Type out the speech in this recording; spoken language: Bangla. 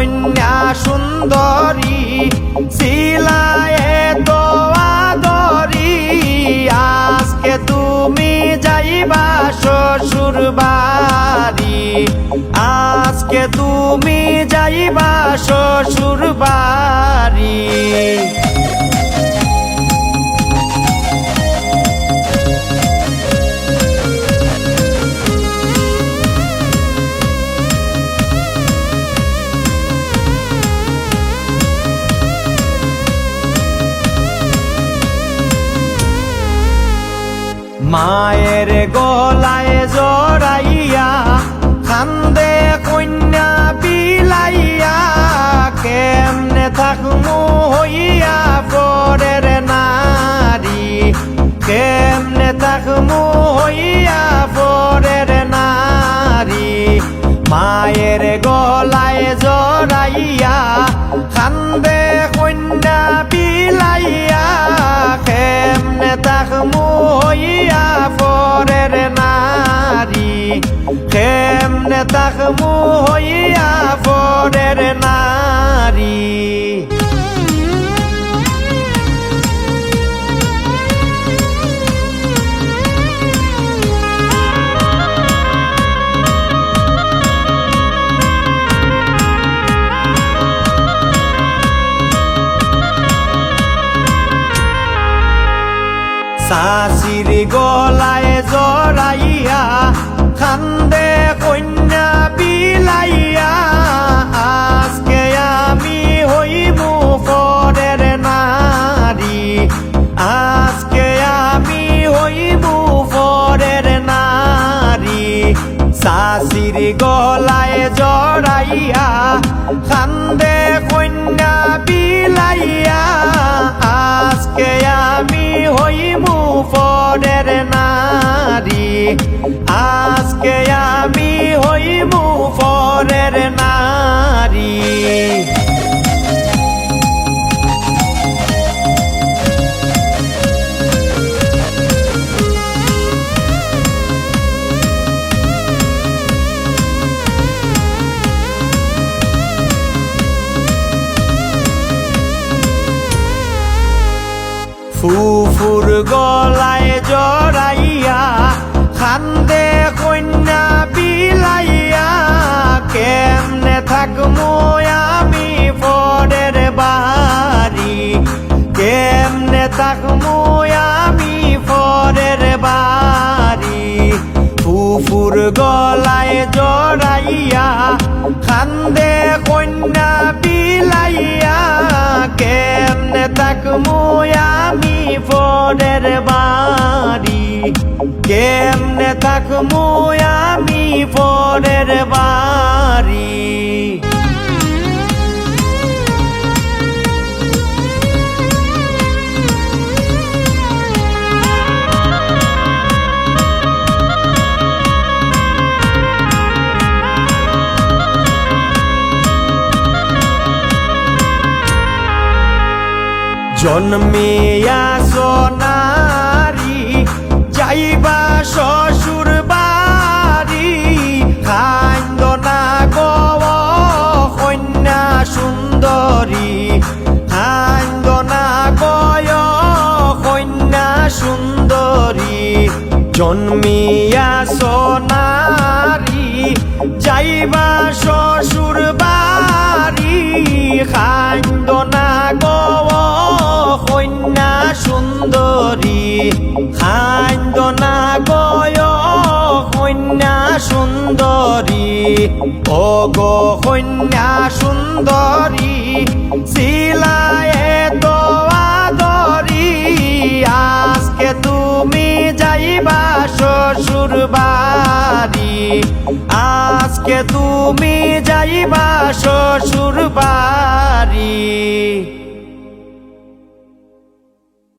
কন্যা সুন্দরী ছিলায়ে তো আদরি, আজকে তুমি যাইবা শ্বশুর বাড়ি, আজকে তুমি যাইবা শ্বশুর বাড়ি। মায়ের গলায় জড়াইয়া কান্দে কন্যা বিলাইয়া, কেমনে থাকমু হইয়া পরের নারী, কেমনে থাকমু হইয়া পরের নারী। মায়ের গলায় জড়াইয়া কান্দে কন্যা বিলাইয়া, কেমনে থাকমু হইয়া পরের নারী, কেমনে থাকমু হইয়া পরের নারী। শাশির গলায় জড়াইয়া কান্দে কন্যা বিলাইয়া, আজকে আমি হইমু পরের নারী, আজকে আমি হইমু পরের নারী। শাশির গলায় জড়াইয়া কান্দে কন্যা বিলাইয়া, আজকে আমি হইমু পরের নারী, আজকে আমি হইমু পরের নারী। ফুফুর গলায় জড়াইয়া কান্দে কন্যা বিলাইয়া, কেমনে থাকমু আমি পরের বাড়ি, কেমনে থাকমু আমি পরের বাড়ি। ফুফুর গলায় জড়াইয়া কান্দে কন্যা বিলাইয়া, কেমনে থাকমু আমি পরের বাড়ি, কেমনে থাকমু আমি পরের বাড়ি। জন্মিয়া সোনারি যাইবা শ্বশুর বাড়ি, কান্দ না গো কন্যা সুন্দরী, কান্দ না গয় কন্যা সুন্দরী। জন্মিয়া সোনারি যাইবা শ্বশুর বাড়ি, কান্দ না গো কন্যা সুন্দরী, কান্দ না গয় কন্যা সুন্দরী। ও গো কন্যা সুন্দরী ছিলায়ে তো আদরি, আজকে তুমি যাইবা শ্বশুর বাড়ি, আজকে তুমি যাইবা